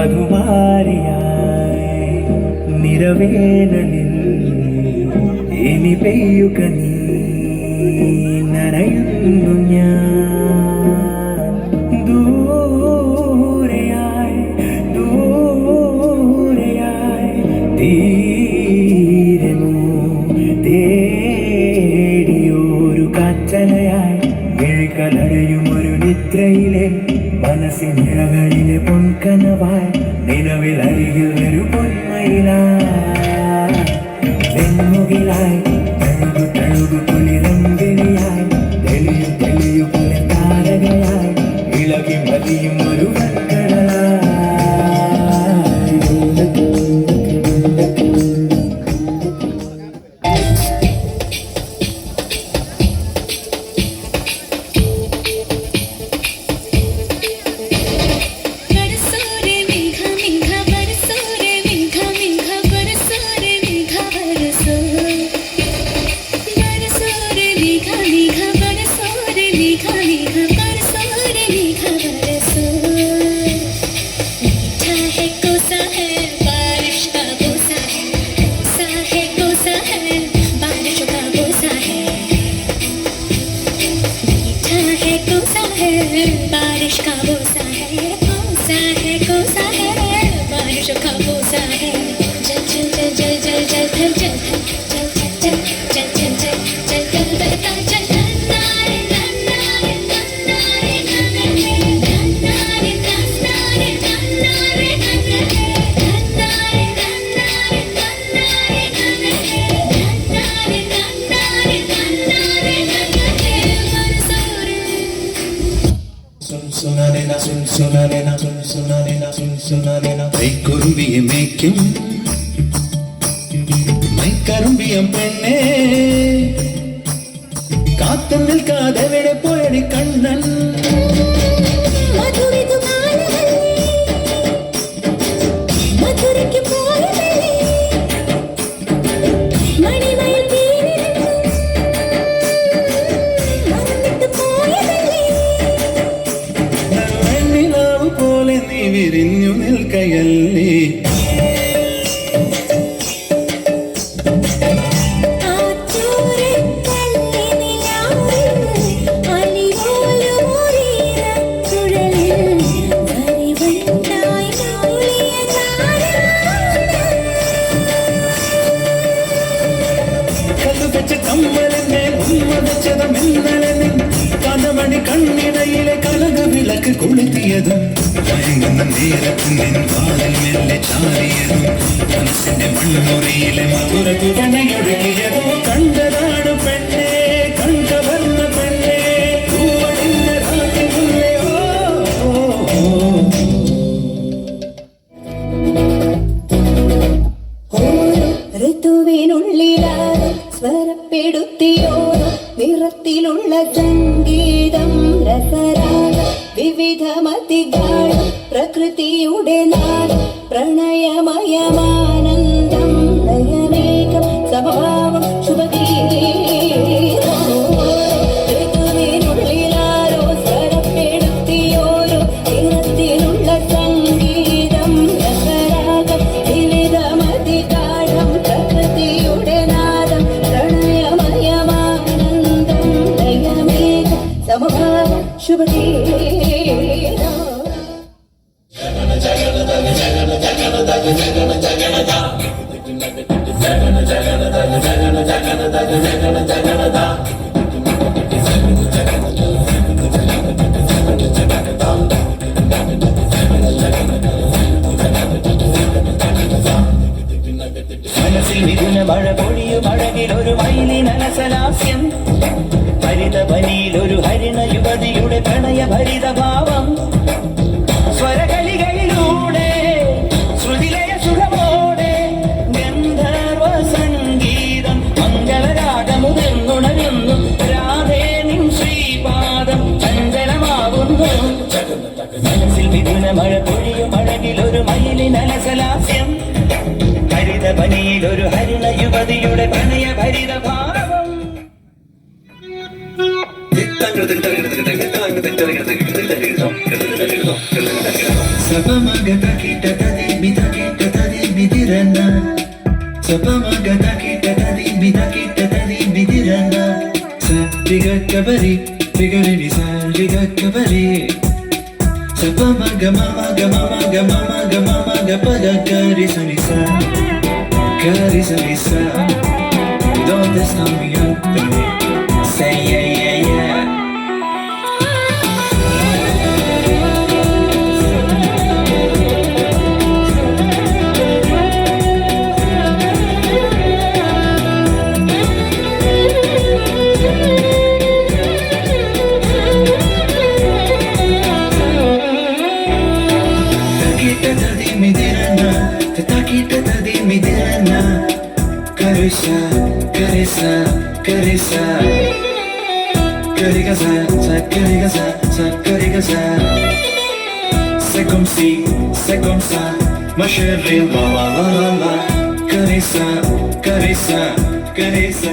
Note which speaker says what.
Speaker 1: മധുമാരിയായി നിറവേനലിൽ ഇനി പെയ്യുക നീ നനയുന്നു ഞാൻ ദൂരെയായി ദൂരെയായി തീരമോ തേടിയൊരു കാറ്റലയായി മിഴികളടയും ഒരു നിദ്രയിലെ മനസ്സിനിഴകളിലെ പൊൻകനവായി നിലവിൽ അരികിൽ ഒരു പൊന്മയിലായി വെൺമുകിലായി തഴുകു തഴുകു കുളിരമ്പിളിയായി തെളിയു തെളിയു കുളിർത്താരകയായി ഇളകി മതിയും ഒരു വൻകടലായി
Speaker 2: बारिश का बोसा है कौसा है कौसा है बारिश का बोसा है जल जल जल जल जल जल जल जल जल जल जल जल जल जल बता जल नारे नारे नारे नारे नारे नारे नारे
Speaker 3: കുറുമ്പിയെ മേയ്ക്കും മൈക്കറുമ്പിയം പെണ്ണേ കാത്തു നിൽക്കാതെ എവിടെ പോയടി കണ്ണൻ പോലെ നീ വിരിഞ്ഞു നിൽക്കയല്ലേ കഥമണി കണ്ണിടയിലെ കലക വിളക്ക് കൊളുത്തിയതും മയങ്ങുന്ന നേരത്ത് നിൻ വാതിൽ മെല്ലെ ചാരിയതും മനസ്സിന്റെ മൺമുറിയിലെ മധുര തുകണയൊഴുകിയതും കണ്ടതാണ് പെണ്ണേ കണ്ടവർന്ന പെണ്ണേ പൂവണിഞ്ഞ രാത്രിമുല്ലേ
Speaker 2: ഋതുവിനുള്ളിലാതെ സ്വരപ്പെടുത്തിയോരോ നിറത്തിലുള്ള സംഗീതം രസരാഗം വിവിധമതിഗാഠം പ്രകൃതിയുടെ നാദം പ്രണയമയമാനന്ദം ലയമേകം സമഭാവം ശുഭഗീതം ഋതുവിനുള്ളിലാരോ സ്വരപ്പെടുത്തിയോരോ നിറത്തിലുള്ള സംഗീതം രസരാഗം വിവിധമതിഗാഠം പ്രകൃതിയുടെ നാദം പ്രണയമയമാനന്ദം ലയമേകം സമഭാവം ശുഭഗീതം
Speaker 1: മനസ്സിൽ മിഥുന മഴ പൊഴിയും അഴകിലൊരു മയിലിനലസലാസ്യം ഹരിതവനിയിലൊരു ഹരിണ യുവതിയുടെ പ്രണയ ഭരിതഭാവം സ്വരകളികളിലൂടെ ശ്രുതിലയ സുഖമോടെ ഗന്ധർവ സംഗീതം മംഗളരാഗമുതിർന്നുണരുന്നു രാധേ നിൻ ശ്രീപാദം ചഞ്ചലമാവുന്നു മനസ്സിൽ മിഥുന മഴ പൊഴിയും അഴകിലൊരു മയിലിനലസലാസ്യം ഹരിതവനിയിലൊരു ഹരിണ യുവതിയുടെ പ്രണയ ഭരിതഭാവം
Speaker 3: Sapamagata kita tadi mita kita tadi midirana. Sapamagata kita tadi mita kita tadi midirana. Sa liga kabari, ligari ni sa liga kabari. Sapamaga mama ga mama ga mama ga mama ga pada karisa nisa, karisa nisa. Don't stop me up, baby. Say yeah yeah yeah. Kita tadi midirana. Karisa, karisa, karisa. Karigasa, sa karigasa, sa karigasa. C'est comme ça, ma chérie, la la la la la. Karisa, karisa, karisa.